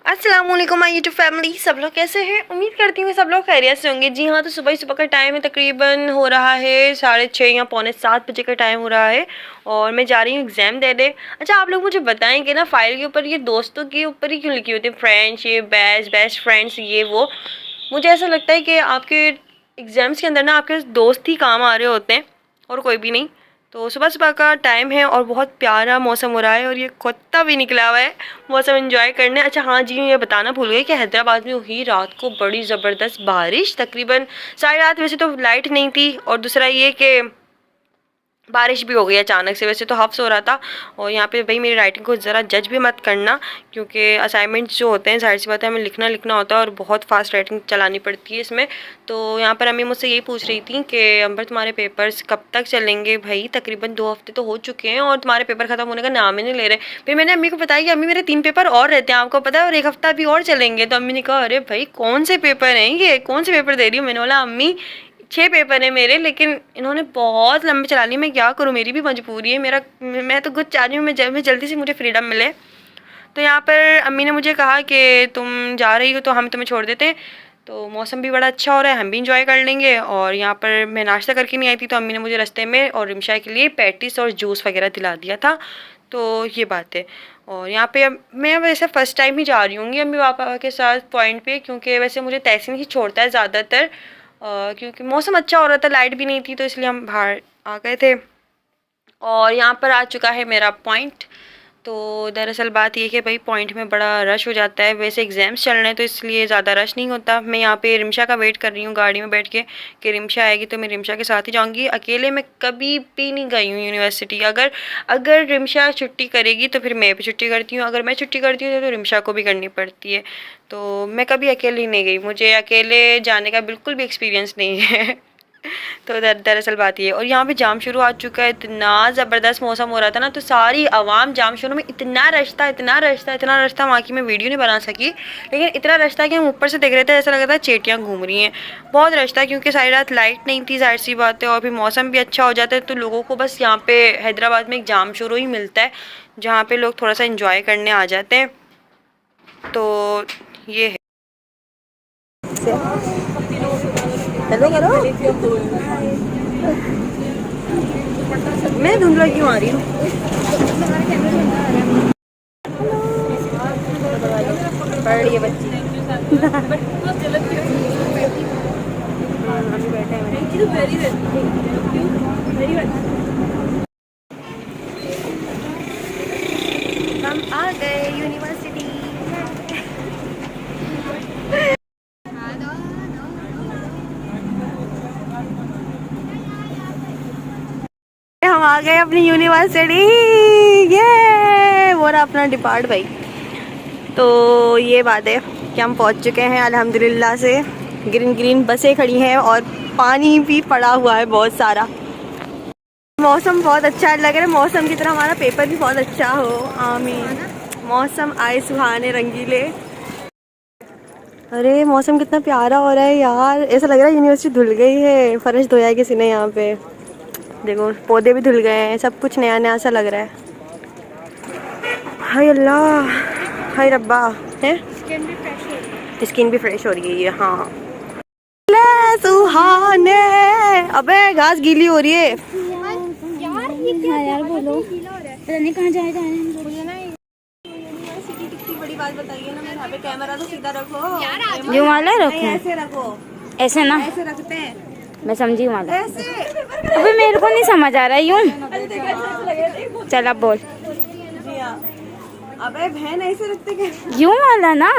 अस्सलाम वालेकुम my YouTube family. सब लोग कैसे हैं? उम्मीद करती हूँ सब लोग खैरियत से होंगे। जी हाँ, तो सुबह सुबह का टाइम है, तकरीबन हो रहा है 6:30 या पौने 7 बजे का टाइम हो रहा है और मैं जा रही हूँ एग्ज़ाम देने। अच्छा, आप लोग मुझे बताएं कि ना फाइल के ऊपर ये दोस्तों के ऊपर ही क्यों लिखी होती है, फ्रेंड्स, ये बेस्ट फ्रेंड्स, ये वो। मुझे ऐसा लगता है कि आपके एग्ज़ाम्स के अंदर ना आपके दोस्त ही काम आ रहे होते हैं और कोई भी नहीं। तो सुबह सुबह का टाइम है और बहुत प्यारा मौसम हो रहा है और ये कुत्ता भी निकला हुआ है मौसम एंजॉय करने। अच्छा हाँ जी, ये बताना भूल गई कि हैदराबाद में हुई रात को बड़ी ज़बरदस्त बारिश, तकरीबन 8:30 वैसे तो लाइट नहीं थी और दूसरा ये कि बारिश भी हो गई अचानक से। वैसे तो हफ्स हो रहा था। और यहाँ पे भाई मेरी राइटिंग को ज़रा जज भी मत करना, क्योंकि असाइनमेंट्स जो होते हैं जाहिर सी बात है हमें लिखना होता है और बहुत फास्ट राइटिंग चलानी पड़ती है इसमें। तो यहाँ पर अम्मी मुझसे यही पूछ रही थी कि अंबर तुम्हारे पेपर्स कब तक चलेंगे? भाई तकरीबन 2 हफ्ते तो हो चुके हैं और तुम्हारे पेपर ख़त्म होने का नाम ही नहीं ले रहे। फिर मैंने अम्मी को बताया कि अम्मी मेरे 3 पेपर और रहते हैं, आपको पता है, और 1 हफ्ता भी और चलेंगे। तो अम्मी ने कहा अरे भाई कौन से पेपर हैं ये, कौन से पेपर दे रही हूँ? मैंने बोला अम्मी 6 पेपर है मेरे, लेकिन इन्होंने बहुत लंबे चला लिए। मैं क्या करूँ, मेरी भी मजबूरी है। मैं तो कुछ चाह रही हूँ मैं जल्दी से मुझे फ्रीडम मिले। तो यहाँ पर अम्मी ने मुझे कहा कि तुम जा रही हो तो हम तुम्हें छोड़ देते हैं। तो मौसम भी बड़ा अच्छा हो रहा है, हम भी इंजॉय कर लेंगे। और यहाँ पर मैं नाश्ता करके नहीं आई थी तो अम्मी ने मुझे रास्ते में और रिमशा के लिए पैटीज और जूस वगैरह दिला दिया था। तो ये बात है। और यहाँ पे मैं वैसे फ़र्स्ट टाइम ही जा रही हूँ अम्मी पापा के साथ पॉइंट पे, क्योंकि वैसे मुझे तहसीन ही छोड़ता है ज़्यादातर, क्योंकि मौसम अच्छा हो रहा था, लाइट भी नहीं थी, तो इसलिए हम बाहर आ गए थे। और यहाँ पर आ चुका है मेरा पॉइंट। तो दरअसल बात ये कि भाई पॉइंट में बड़ा रश हो जाता है। वैसे एग्ज़ाम्स चल रहे हैं तो इसलिए ज़्यादा रश नहीं होता। मैं यहाँ पे रिमशा का वेट कर रही हूँ गाड़ी में बैठ के कि रिमशा आएगी तो मैं रिमशा के साथ ही जाऊँगी। अकेले मैं कभी भी नहीं गई हूँ यूनिवर्सिटी। अगर रिमशा छुट्टी करेगी तो फिर मैं भी छुट्टी करती हूँ, अगर मैं छुट्टी करती हूँ तो रिमशा को भी करनी पड़ती है। तो मैं कभी अकेली नहीं गई, मुझे अकेले जाने का बिल्कुल भी एक्सपीरियंस नहीं है। तो दरअसल बात ये। और यहाँ पे जाम शुरू आ चुका है, इतना ज़बरदस्त मौसम हो रहा था ना, तो सारी आवाम जाम शुरू में, इतना रश था वहाँ की मैं वीडियो नहीं बना सकी, लेकिन इतना रश था कि हम ऊपर से देख रहे थे, ऐसा लग रहा था चेटियाँ घूम रही हैं। बहुत रश था क्योंकि सारी रात लाइट नहीं थी, जाहिर सी बात है, और फिर मौसम भी अच्छा हो जाता है तो लोगों को बस यहाँ पे हैदराबाद में एक जाम शुरू ही मिलता है जहाँ पे लोग थोड़ा सा इंजॉय करने आ जाते हैं। तो ये है। हेलो करो। मैं धुंधला क्यों आ रही हूँ? पढ़ रही है बच्ची। अभी बैठे हैं। हम आ गए यूनिवर्सिटी। हम आ गए अपनी यूनिवर्सिटी। ये वो रहा अपना डिपार्ट भाई। तो ये बात है कि हम पहुंच चुके हैं अल्हम्दुलिल्लाह से। ग्रीन बसें खड़ी हैं और पानी भी पड़ा हुआ है बहुत सारा। मौसम बहुत अच्छा लग रहा है, मौसम की तरह हमारा पेपर भी बहुत अच्छा हो, आमीन। मौसम आए सुहाने रंगीले। अरे मौसम कितना प्यारा हो रहा है यार, ऐसा लग रहा है यूनिवर्सिटी धुल गई है, फर्श धोया है किसी ने। यहाँ पे देखो पौधे भी धुल गए हैं, सब कुछ नया नया सा लग रहा है। हाय अल्लाह, हाय रब्बा है। स्किन भी फ्रेश हो रही है हाँ। सुहाने। अबे घास गीली हो रही है यार, ये क्या यार, बोलो पता नहीं कहाँ जाए मुझे ना। यूनिवर्सिटी कितनी बड़ी बात बताइए ना। यहाँ पे कैमरा तो सीधा रखो, जो वाला रखो, ऐसे रखो, ऐसे ना, ऐसे रखते हैं। मैं समझी वाला। ऐसे अबे मेरे को नहीं समझ आ रहा यूं। चल अब बोल। जी हाँ। अबे बहन ऐसे रखते क्या? यूं वाला ना,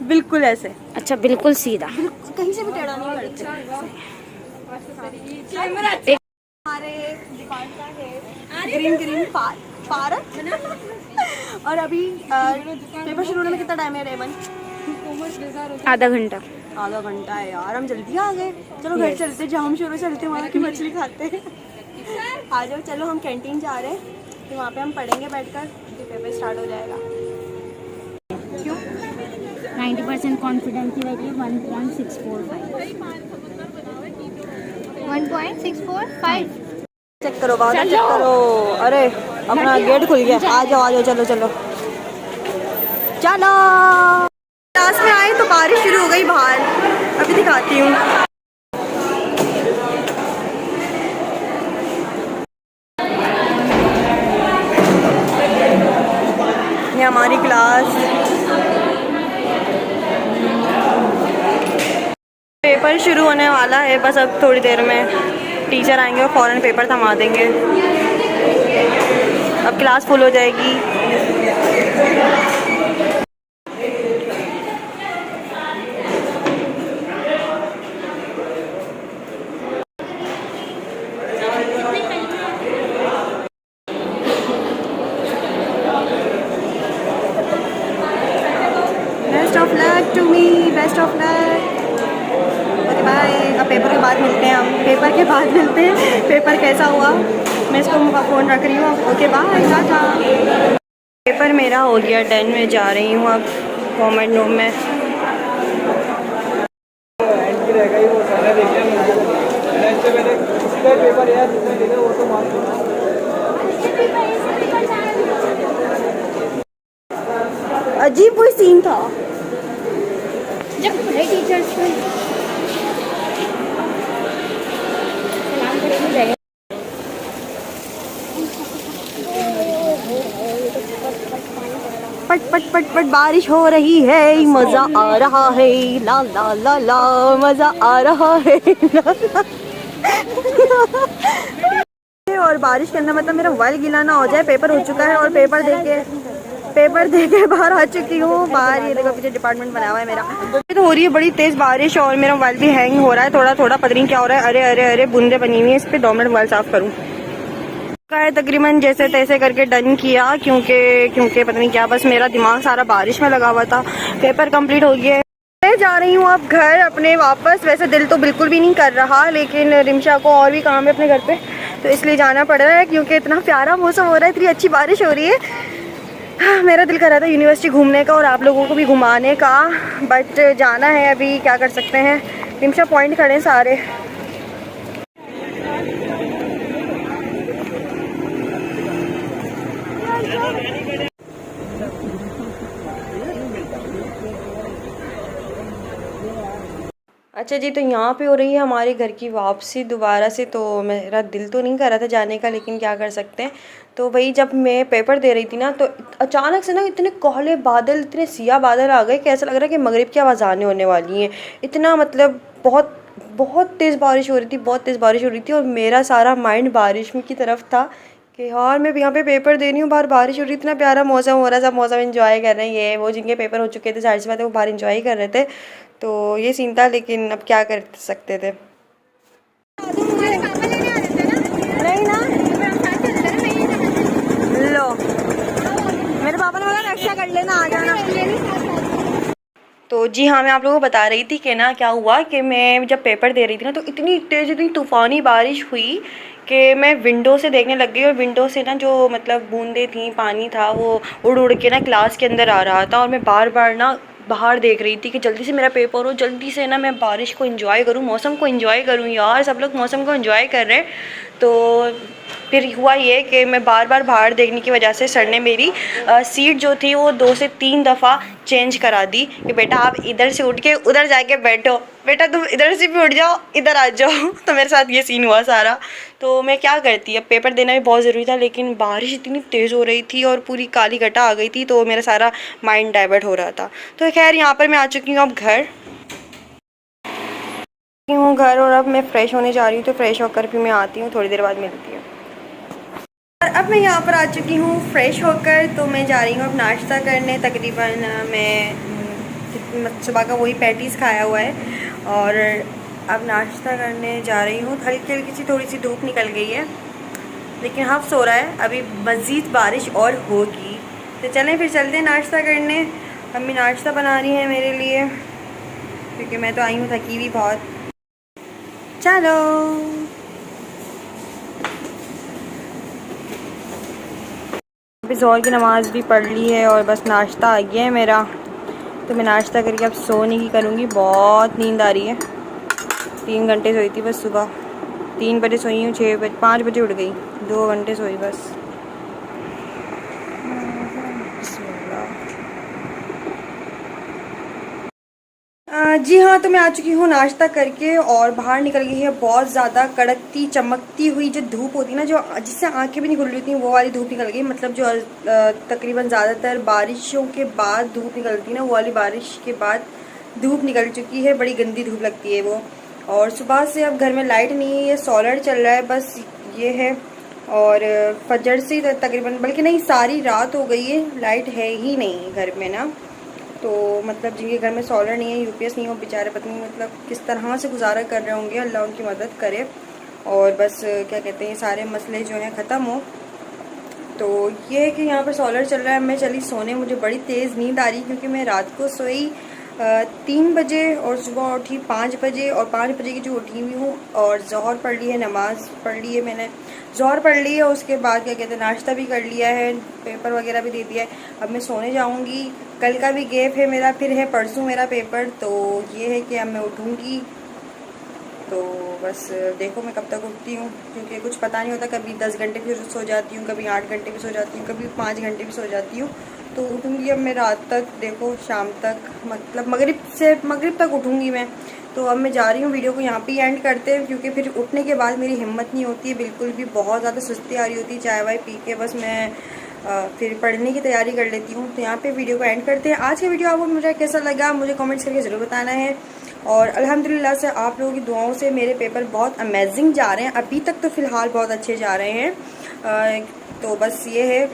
बिल्कुल ऐसे। अच्छा बिल्कुल सीधा, कहीं से भी टेढ़ा नहीं करते। हमारे डिपार्टमेंट का है ग्रीन पार्क। और अभी पेपर शुरू होने में कितना टाइम है रेमन? आधा घंटा। आधा घंटा है यार, हम जल्दी आ गए। चलो घर चलते, जाम शुरू चलते, वहाँ की मछली खाते हैं। आ जाओ, चलो हम कैंटीन जा रहे हैं, तो वहाँ पे हम पढ़ेंगे बैठकर, फिर पेपर स्टार्ट हो जाएगा। क्यों? 90% कॉन्फिडेंस की वैल्यू 1.645। 1.645। चेक करो बाहर, चेक करो। अरे अपना गेट खुल गया, आ जाओ चलो चलो। क्लास में आए तो बारिश शुरू हो गई बाहर, अभी दिखाती हूँ। ये हमारी क्लास, पेपर शुरू होने वाला है बस अब थोड़ी देर में। टीचर आएंगे और फ़ौरन पेपर थमा देंगे। अब क्लास फुल हो जाएगी। Best of luck to me, best of luck. Okay bye. अब पेपर के बाद मिलते हैं, हम पेपर के बाद मिलते हैं। पेपर कैसा हुआ मैं इसको फ़ोन रख रही हूँ। Okay bye, Tata. पेपर मेरा हो गया डन, में जा रही हूँ अब कॉमन रूम में। अजीब कोई सीन था जब बड़े टीचर्स को सलाम करके जाएगा। पट पट पट पट बारिश हो रही है, मज़ा आ रहा है, ला ला ला ला, मज़ा आ रहा है, ला ला। और बारिश के अंदर मतलब मेरा मोबाइल गीला ना हो जाए। पेपर हो चुका है और पेपर दे के बाहर आ चुकी हूँ। बाहर ये देखो पीछे डिपार्टमेंट बना हुआ है मेरा। तो हो रही है बड़ी तेज़ बारिश और मेरा मोबाइल भी हैंग हो रहा है थोड़ा थोड़ा, पता नहीं क्या हो रहा है। अरे अरे अरे बूंदे बनी हुई है इस पर। 2 मिनट मोबाइल साफ़ करूँ का है, तकरीबन जैसे तैसे करके डन किया, क्योंकि पता नहीं क्या, बस मेरा दिमाग सारा बारिश में लगा हुआ था। पेपर कंप्लीट हो गया। मैं जा रही हूँ अब घर अपने वापस। वैसे दिल तो बिल्कुल भी नहीं कर रहा, लेकिन रिमशा को और भी काम है अपने घर पे, तो इसलिए जाना पड़ रहा है क्योंकि इतना प्यारा मौसम हो रहा है, इतनी अच्छी बारिश हो रही है। हाँ, मेरा दिल कर रहा था यूनिवर्सिटी घूमने का और आप लोगों को भी घुमाने का, बट जाना है अभी, क्या कर सकते हैं। रिमशा पॉइंट खड़े हैं सारे। अच्छा जी, तो यहाँ पे हो रही है हमारे घर की वापसी दोबारा से। तो मेरा दिल तो नहीं कर रहा था जाने का, लेकिन क्या कर सकते हैं। तो वही जब मैं पेपर दे रही थी ना, तो अचानक से ना इतने काले बादल, इतने सियाह बादल आ गए कि ऐसा लग रहा है कि मगरिब की आवाज़ानें होने वाली हैं। इतना मतलब बहुत बहुत तेज़ बारिश हो रही थी, बहुत तेज़ बारिश हो रही थी। और मेरा सारा माइंड बारिश में की तरफ था कि यार मैं यहाँ पे पेपर दे रही हूँ, बाहर बारिश हो रही, इतना प्यारा मौसम हो रहा है, सब मौसम एंजॉय कर रहे हैं। ये वो जिनके पेपर हो चुके थे, सारी सी बातें, वो बाहर एंजॉय कर रहे थे। तो ये सीन था, लेकिन अब क्या कर सकते थे। लो, मेरे पापा ने बोला रक्षा कर लेना, आ जाना। तो जी हाँ, मैं आप लोगों को बता रही थी कि ना क्या हुआ कि मैं जब पेपर दे रही थी ना, तो इतनी तेज़, इतनी तूफ़ानी बारिश हुई कि मैं विंडो से देखने लग गई। और विंडो से ना जो मतलब बूंदें थी, पानी था, वो उड़ उड़ के ना क्लास के अंदर आ रहा था। और मैं बार बार ना बाहर देख रही थी कि जल्दी से मेरा पेपर हो, जल्दी से ना मैं बारिश को एंजॉय करूँ, मौसम को एंजॉय करूँ। यार सब लोग मौसम को एंजॉय कर रहे हैं। तो फिर हुआ ये कि मैं बार बार बाहर देखने की वजह से सर ने मेरी सीट जो थी वो 2 से 3 दफ़ा चेंज करा दी कि बेटा आप इधर से उठ के उधर जाके बैठो, बेटा तुम इधर से भी उठ जाओ, इधर आ जाओ। तो मेरे साथ ये सीन हुआ सारा। तो मैं क्या करती, अब पेपर देना भी बहुत ज़रूरी था, लेकिन बारिश इतनी तेज़ हो रही थी और पूरी काली घटा आ गई थी, तो मेरा सारा माइंड डाइवर्ट हो रहा था। तो खैर यहाँ पर मैं आ चुकी हूँ अब घर और अब मैं फ़्रेश होने जा रही हूँ। तो फ्रेश होकर फिर मैं आती हूँ, थोड़ी देर बाद मिलती हूँ। और अब मैं यहाँ पर आ चुकी हूँ फ़्रेश होकर। तो मैं जा रही हूँ अब नाश्ता करने। तकरीबन मैं सुबह का वही पैटीज़ खाया हुआ है और अब नाश्ता करने जा रही हूँ। हल्की हल्की सी थोड़ी सी धूप निकल गई है, लेकिन हफ्स हो रहा है, अभी मज़ीद बारिश और होगी। तो चलें फिर चलते हैं नाश्ता करने। अम्मी नाश्ता बना रही हैं मेरे लिए, क्योंकि मैं तो आई हूँ थकी हुई बहुत। चलो अभी ज़ोहर की नमाज़ भी पढ़ ली है और बस नाश्ता आ गया है मेरा। तो मैं नाश्ता करके अब सोने की करूँगी। बहुत नींद आ रही है। 3 घंटे सोई थी बस, सुबह 3 बजे सोई हूँ, 5 बजे उठ गई, 2 घंटे सोई बस। जी हाँ, तो मैं आ चुकी हूँ नाश्ता करके और बाहर निकल गई है बहुत ज़्यादा कड़कती चमकती हुई जो धूप होती है ना, जो जिससे आंखें भी नहीं खुल रही थी, वो वाली धूप निकल गई। मतलब जो तकरीबन ज़्यादातर बारिशों के बाद धूप निकलती है ना, वो वाली बारिश के बाद धूप निकल चुकी है। बड़ी गंदी धूप लगती है वो। और सुबह से अब घर में लाइट नहीं है, ये सोलर चल रहा है बस, ये है। और फजर से तकरीबन, बल्कि नहीं, सारी रात हो गई है, लाइट है ही नहीं घर में ना। तो मतलब जिनके घर में सोलर नहीं है, यूपीएस नहीं हो, बेचारे पता नहीं मतलब किस तरह से गुजारा कर रहे होंगे, अल्लाह उनकी मदद करे। और बस क्या कहते हैं, सारे मसले जो हैं ख़त्म हो। तो ये है कि यहाँ पर सोलर चल रहा है। मैं चली सोने, मुझे बड़ी तेज़ नींद आ रही क्योंकि मैं रात को सोई 3 बजे और सुबह उठी 5 बजे, और 5 बजे की जो उठी हुई हूँ और ज़ोहर पढ़ ली है, नमाज़ पढ़ ली है मैंने, ज़ोहर पढ़ ली है। उसके बाद क्या कहते हैं, नाश्ता भी कर लिया है, पेपर वगैरह भी दे दिया है। अब मैं सोने जाऊँगी। कल का भी गैप है मेरा, फिर है परसों मेरा पेपर। तो ये है कि अब मैं उठूँगी। तो बस देखो मैं कब तक उठती हूँ, क्योंकि कुछ पता नहीं होता, कभी 10 घंटे भी सो जाती हूँ, कभी 8 घंटे भी सो जाती हूँ, कभी 5 घंटे भी सो जाती हूँ। तो उठूँगी अब मैं रात तक, देखो शाम तक, मतलब मगरिब तक उठूँगी मैं। तो अब मैं जा रही हूँ, वीडियो को यहाँ पे एंड करते हैं, क्योंकि फिर उठने के बाद मेरी हिम्मत नहीं होती है बिल्कुल भी, बहुत ज़्यादा सुस्ती आ रही होती है। चाय वाय पी के बस मैं फिर पढ़ने की तैयारी कर लेती हूँ। तो यहाँ पे वीडियो को एंड करते हैं। आज का वीडियो आपको मुझे कैसा लगा, मुझे कमेंट्स करके ज़रूर बताना है। और अल्हम्दुलिल्लाह से आप लोगों की दुआओं से मेरे पेपर बहुत अमेजिंग जा रहे हैं, अभी तक तो फ़िलहाल बहुत अच्छे जा रहे हैं। तो बस ये है,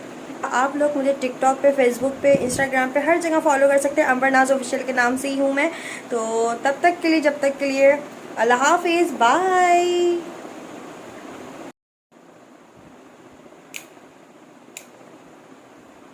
आप लोग मुझे टिकटॉक पे, फेसबुक पे, इंस्टाग्राम पे, हर जगह फॉलो कर सकते हैं। अंबर नाज ऑफिशियल के नाम से ही हूँ मैं। तो तब तक के लिए, जब तक के लिए, अल्लाह हाफिज़, बाय।